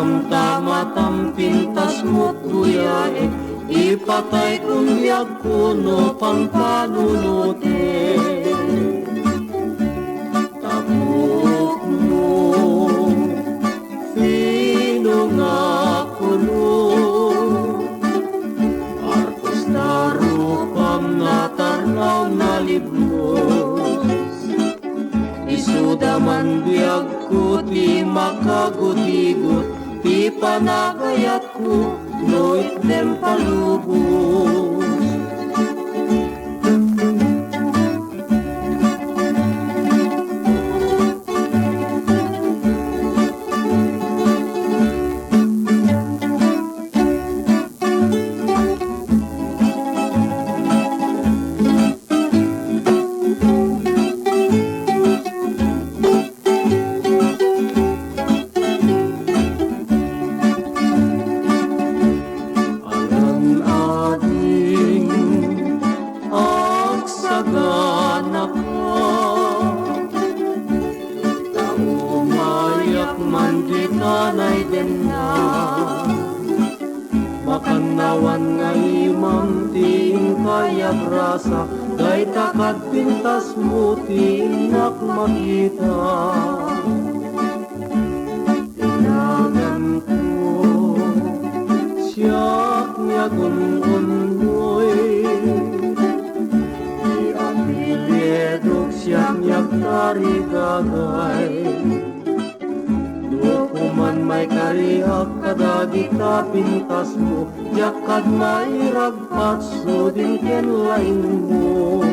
Tamtamatam pintas mo't guyae, ipatay kung biyag kuno pang panunute. Tabuk mo, sino nga kuno, artos na rupam natarnaw na libros. Isuda man biyag ko ti makagutigot, ti panagayat ko noit dem palubos. Manditanay din na makanawan nga imam ting kayag rasa, kay takad pintas mo tinak makita. Tinagan ko siyak niya gungunmoy, di apiliedok siyak niya karigagay. Kuman may kariak kadagita pintas mo, yakad may ragpat so din ken lain mo.